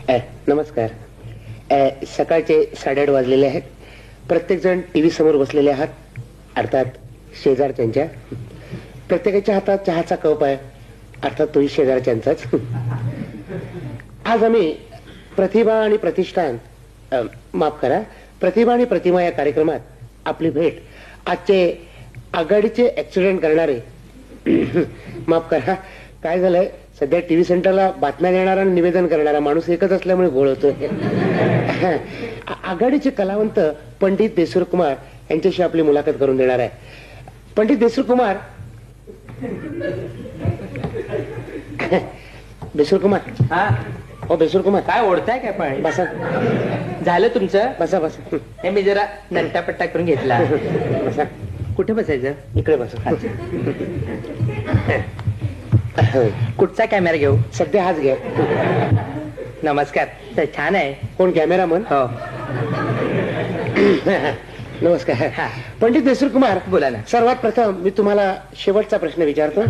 नमस्कार. सकाळचे 8:30 वाजलेले आहेत. प्रत्येक जण टीव्ही समोर बसलेले आहात, अर्थात शेजारच्यांच्या. प्रत्येकाच्या हातात चहाचा कप आहे, अर्थात तोही शेजारच्यांचाच. आज आम्ही प्रतिभा आणि प्रतिष्ठान, माफ करा, प्रतिभा आणि प्रतिमा या कार्यक्रमात आपली भेट आजचे आघाडीचे ऍक्सिडेंट करणारे, माफ करा, काय झालंय, सध्या टीव्ही सेंटरला बातम्या देणारा आणि निवेदन करणारा माणूस एकच असल्यामुळे घोळ होतोय. आघाडीचे कलावंत पंडित देसूर कुमार यांच्याशी आपली मुलाखत करून देणार आहे. पंडित देसूर कुमार. बेसूर कुमार. हा, हो बेसूर कुमार. काय ओढताय काय पण? बसा. झालं तुमचं? बसा बसा. हे मी जरा नंटापट्टा करून घेतला. बसा. कुठे बसायचं? इकडे बसा. कुठचा कॅमेरा घेऊ? सध्या हाच घ्या. नमस्कार. तर छान आहे. कोण कॅमेरामन? हो. नमस्कार. पंडित देसूर कुमार, बोला ना. सर्वात प्रथम मी तुम्हाला शेवटचा प्रश्न विचारतो.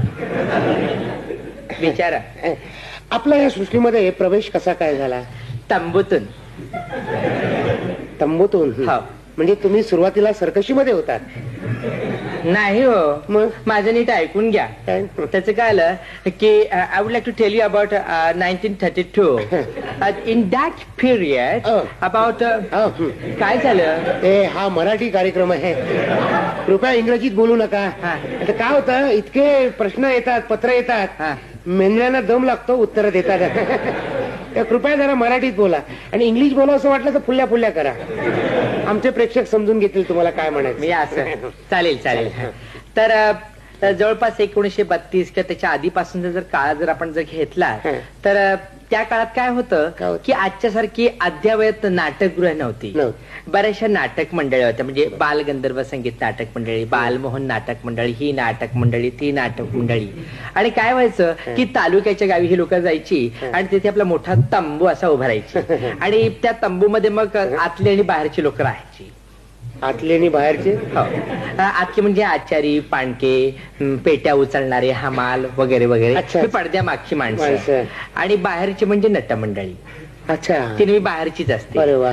विचारा. आपला या सृष्टीमध्ये प्रवेश कसा काय झाला? तंबूतून. तंबूतून? हो. म्हणजे तुम्ही सुरुवातीला सर्कशीमध्ये होतात? नाही हो, मग माझं नीट ऐकून घ्या. त्याचं काय आलं की I would like to tell you about 1932. In that period about काय झालं. हा मराठी कार्यक्रम आहे, कृपया इंग्रजीत बोलू नका. आता काय होतं, इतके प्रश्न येतात, पत्र येतात, मेंढ्यांना दम लागतो उत्तर देतात. कृपया जरा मराठीत बोला, आणि इंग्लिश बोला असं वाटलं तर फुल्ल्या फुल्ल्या करा. आमचे प्रेक्षक समजून घेतील तुम्हाला काय म्हणायचं. मी असं चालेल चालेल. तर जवळपास 1932 किंवा त्याच्या आधीपासून जर काळ जर आपण जर घेतला तर त्या काळात काय होतं की आजच्यासारखी अद्ययावत नाटकगृह नव्हती. बऱ्याचशा नाटक मंडळी होत्या, म्हणजे बाल गंधर्व संगीत नाटक मंडळी, बालमोहन नाटक मंडळी, ही नाटक मंडळी, ती नाटक मंडळी. आणि काय व्हायचं की तालुक्याच्या गावी ही लोक जायची आणि तिथे आपला मोठा तंबू असा उभा राहायची, आणि त्या तंबूमध्ये मग आतली आणि बाहेरची लोक राहायची. आतले आणि बाहेरचे? हो. आतले म्हणजे आचारी, पाणके, पेट्या उचलणारे, हमाल वगैरे वगैरे, पडद्या मागची माणसं. आणि बाहेरची म्हणजे नटमंडळी. अच्छा. ती मी बाहेरचीच असते. अरे वा.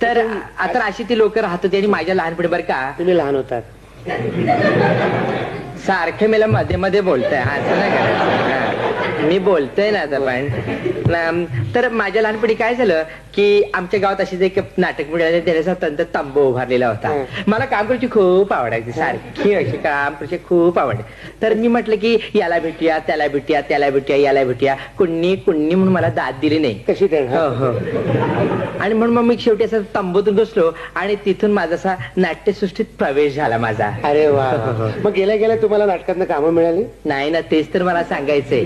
तर आता अशी ती लोक राहत होती. आणि माझ्या लहानपणी बरं का, तुम्ही लहान होतात सारखे मला मध्ये मध्ये बोलताय, असं नाही करायचं. मी बोलतोय ना आता. पण तर माझ्या लहानपणी काय झालं की आमच्या गावात अशीच एक नाटक मिळाले, त्याचा तंबू उभारलेला होता. मला काम करायची खूप आवडायची, सारखी अशी काम करायची खूप आवड. तर मी म्हटलं की याला भेटूया, त्याला भेटूया, त्याला भेटूया, याला भेटूया. कुणी कुणी म्हणून मला दाद दिली नाही. कशी? हो हो. आणि म्हणून मग मी शेवटी असं तंबूतून घुसलो आणि तिथून माझा असा नाट्यसृष्टीत प्रवेश झाला माझा. अरे वा. मग गेल्या गेल्या तुम्हाला नाटकातनं कामं मिळाली? नाही ना, तेच तर मला सांगायचंय.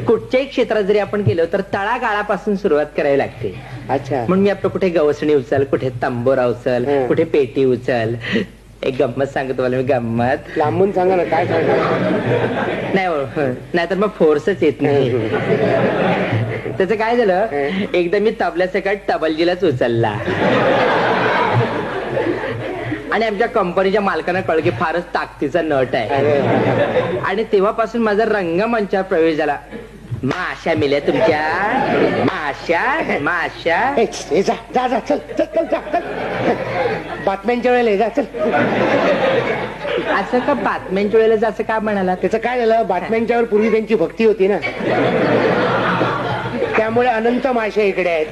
कुठच्याही क्षेत्रात जरी आपण गेलो तर तळागाळापासून सुरुवात करावी लागते. अच्छा. म्हणून मी आपलं कुठे गवसणी उचल, कुठे तंबोरा उचल, कुठे पेटी उचल. एक गंमत सांगतो तुम्हाला मी. गंमत लांबून सांगा ना, काय सांगा. नाही तर मग फोर्सच येत नाही. त्याचं काय झालं, एकदा मी तबल्यासकट तबलजीलाच उचलला आणि आमच्या कंपनीच्या मालकांना कळलं की फारच ताकदीचा नट आहे. आणि तेव्हापासून माझा रंगमंचावर प्रवेश झाला. माशा मिल्या तुमच्या, माशा माशा. जा जा जा, चल चल चल चल. बातम्यांच्या वेळेला जा, चल. असं का बातम्यांच्या वेळेला जायचं का म्हणाला? त्याचं काय झालं, बातम्यांच्यावर पूर्वी त्यांची भक्ती होती ना, त्यामुळे अनंत माशा इकडे आहेत.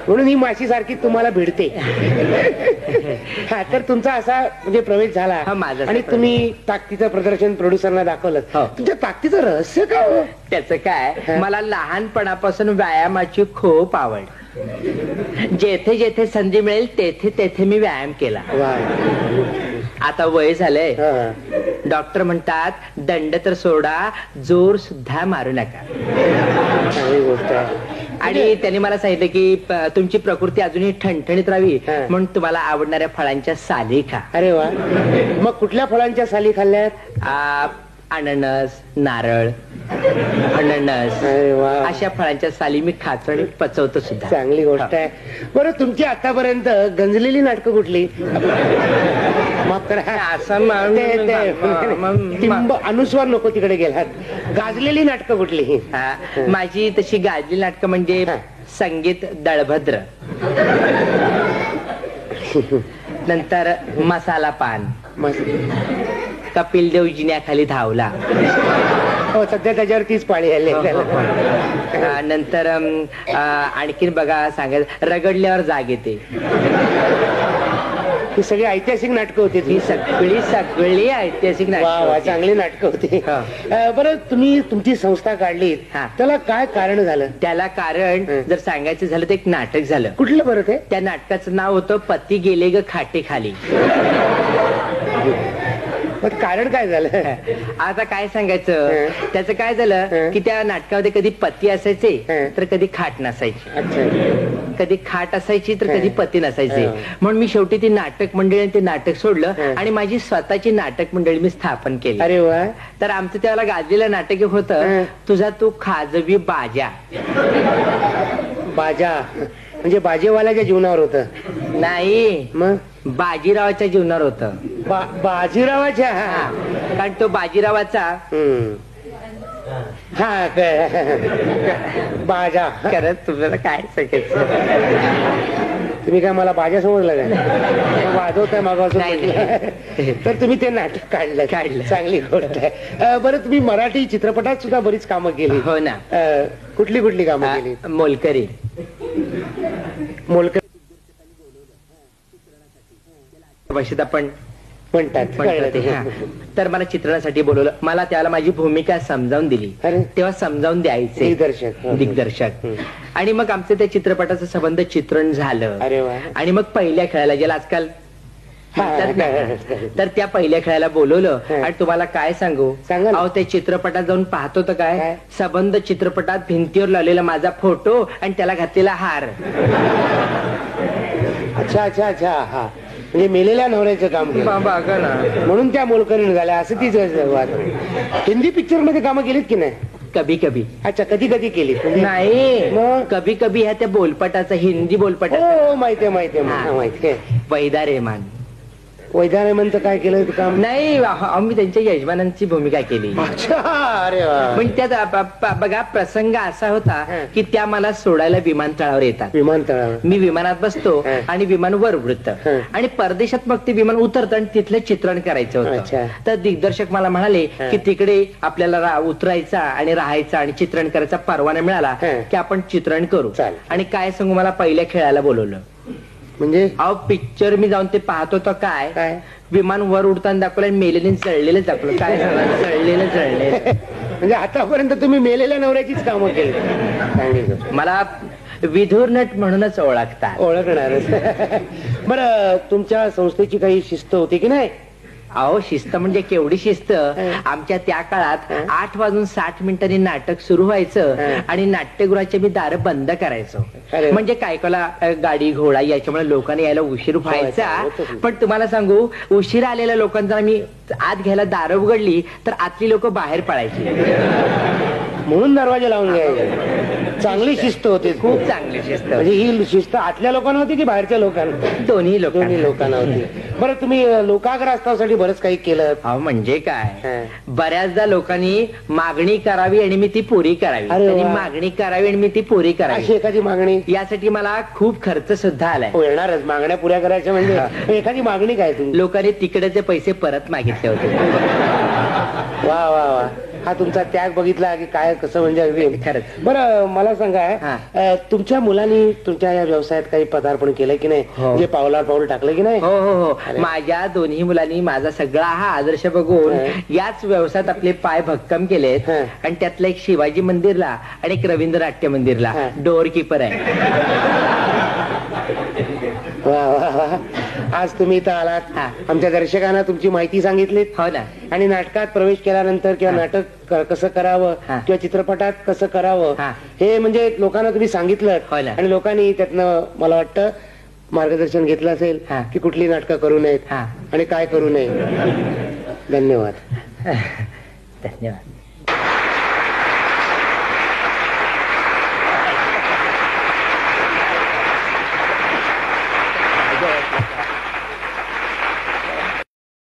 म्हणून ही माशी सारखी तुम्हाला भिडते. तर तुमचा असा म्हणजे प्रवेश झाला आणि तुम्ही ताकदीचं प्रदर्शन प्रोड्युसरना दाखवलं. तुमच्या ताकदीचं रहस्य काय? त्याचं काय, मला लहानपणापासून व्यायामाची खूप आवड. जेथे जेथे संधी मिळेल तेथे तेथे मी व्यायाम केला. आता वय झालंय, डॉक्टर म्हणतात दंड तर सोडा, जोर सुद्धा मारू नका. चांगली गोष्ट आहे. आणि त्यांनी मला सांगितलं की तुमची प्रकृती अजूनही ठणठणीत राहावी म्हणून तुम्हाला आवडणाऱ्या फळांच्या साली खा. अरे वा. मग कुठल्या फळांच्या साली खाल्ल्यात? अननस, नारळ, अननस, अशा फळांच्या साली मी खातो आणि पचवतो सुद्धा. चांगली गोष्ट आहे. बरं, तुमची आतापर्यंत गंजलेली नाटकं कुठली? माफ करा, असं अनुस्वार नको तिकडे गेलात. गाजलेली नाटकं कुठली? माझी तशी गाजलेली नाटकं म्हणजे संगीत दळभद्र, नंतर मसाला पान, कपिल देव जिन्याखाली धावला, हो सध्या त्याच्यावर तीच पाळी आली. नंतर आणखीन बघा सांगायचं रगडल्यावर जाग येते. ही सगळी ऐतिहासिक नाटकं होती. ही सगळी ऐतिहासिक नाटकं, चांगली नाटकं होती. बरं तुम्ही तुमची संस्था काढली त्याला काय कारण झालं? त्याला कारण जर सांगायचं झालं तर एक नाटक झालं. कुठलं बरं ते? त्या नाटकाचं नाव होतं पती गेले ग खाटे खाली. कारण काय झालं? आता काय सांगायचं, त्याचं काय झालं की त्या नाटकामध्ये कधी पती असायचे तर कधी खाट नसायची, कधी खाट असायची तर कधी पती नसायचे. म्हणून मी शेवटी ती नाटक मंडळी ते नाटक सोडलं आणि माझी स्वतःची नाटक मंडळी मी स्थापन केली. अरे वा. तर आमचं त्याला गाजलेलं नाटक होतं तुझा तू खाजवी बाजा. बाजा म्हणजे बाजेवाल्याच्या जीवनावर होतं? नाही, मग बाजीरावाच्या जीवनावर होतं. बाजीरावाच्या? कारण तो बाजीरावाचा बाजा. खरंच तुम्हाला काय सांगायचं, तुम्ही काय मला बाजा समजलं काय? वाजवताय मागासून. तर तुम्ही ते नाटक काढलं, चांगली गोष्ट आहे. बरं तुम्ही मराठी चित्रपटात सुद्धा बरीच कामं केली. हो ना. कुठली कामं केली? मोलकरी भाषेत आपण म्हणतात. तर मला चित्रणासाठी बोलवलं. मला त्याला माझी भूमिका समजावून दिली, तेव्हा समजावून द्यायचे दिग्दर्शक. आणि मग आमचं त्या चित्रपटाचं संबंध चित्रण झालं. अरे वा. आणि मग पहिल्या खेळायला ज्याला आजकाल तर त्या पहिल्या खेळायला बोलवलं. आणि तुम्हाला काय सांगू, अहो त्या चित्रपटात जाऊन पाहतो तर काय संबंध चित्रपटात भिंतीवर लावलेला माझा फोटो आणि त्याला घातलेला हार. अच्छा. हा म्हणजे मेलेल्या नवऱ्याचं काम केलं म्हणून त्या मोलकरीण झाल्या असं तीच. हिंदी पिक्चर मध्ये कामं केलीत की नाही? कभी कभी. अच्छा, कधी केली? नाही, कभी कभी ह्या त्या बोलपटाचा, हिंदी बोलपटाचा. माहितीये. वैदा रेहमान. वैदा रेहमानचं काय केलं काम? नाही, आम्ही त्यांच्या यजमानांची भूमिका केली. अच्छा. अरे वा. पण त्यात बघा प्रसंग असा होता की त्या मला सोडायला विमानतळावर येतात. विमानतळावर मी विमानात बसतो आणि विमान वर उडतं आणि परदेशात मग ते विमान उतरतं आणि तिथलं चित्रण करायचं होतं. तर दिग्दर्शक मला म्हणाले की तिकडे आपल्याला उतरायचा आणि राहायचा आणि चित्रण करायचा परवाना मिळाला की आपण चित्रण करू. आणि काय सांगू, मला पहिल्या खेळायला बोलवलं. म्हणजे अहो पिक्चर मी जाऊन ते पाहतो तर काय विमान वर उडताना दाखवलं, मेलेले जळलेलं दाखवलं. काय झालं? जळले. म्हणजे आतापर्यंत तुम्ही मेलेल्या नवऱ्याचीच कामं केली. मला विधुर नट म्हणूनच ओळखणारच. बरं तुमच्या संस्थेची काही शिस्त होती की नाही? अहो शिस्त म्हणजे केवढी शिस्त. आमच्या त्या काळात 8:60 नाटक सुरू व्हायचं आणि नाट्यगृहाचे मी दारं बंद करायचो. म्हणजे कायकाला गाडी घोडा याच्यामुळे लोकांनी यायला उशीर व्हायचा. पण तुम्हाला सांगू, उशीर आलेल्या लोकांचा मी आत घ्यायला दारं उघडली तर आतली लोक बाहेर पळायची. म्हणून दरवाजा लावून घ्यायचे. चांगली शिस्त होती, खूप चांगली शिस्त. म्हणजे ही शिस्त आतल्या लोकांना होती की बाहेरच्या लोकांना? दोन्ही लोकांना होती. बरं तुम्ही लोकाग्रस्तासाठी बरंच काही केलं. अहो म्हणजे काय, बऱ्याचदा लोकांनी मागणी करावी आणि मी ती पुरी करावी. त्यांनी मागणी करावी आणि मी ती पुरी करावी. अशी एखादी मागणी? यासाठी मला खूप खर्च सुद्धा आलाय. येणारच, मागण्या पुऱ्या करायच्या म्हणजे. एखादी मागणी काय तुम्ही? लोकांनी तिकडेचे पैसे परत मागितले होते. वा वा वा. हा तुमचा त्याग बघितला की काय कसं म्हणजे अगदी खरंच. बरं मला सांगा, तुमच्या मुलांनी तुमच्या या व्यवसायात काही पदार्पण केलं की नाही? म्हणजे पावलावर पाऊल टाकलं की नाही? हो. माझ्या दोन्ही मुलांनी माझा सगळा हा आदर्श बघून याच व्यवसायात आपले पाय भक्कम केलेत. आणि त्यातलं एक शिवाजी मंदिरला आणि एक रवींद्र नाट्य मंदिरला डोअर किपर आहे. वा वा वा. आज तुम्ही इथं आलात, आमच्या दर्शकांना तुमची माहिती सांगितली. हो ना. आणि नाटकात प्रवेश केल्यानंतर किंवा नाटक कसं करावं किंवा चित्रपटात कसं करावं हे म्हणजे लोकांना तुम्ही सांगितलं. आणि लोकांनी त्यातनं मला वाटतं मार्गदर्शन घेतलं असेल की कुठली नाटकं करू नयेत आणि काय करू नये. धन्यवाद. धन्यवाद.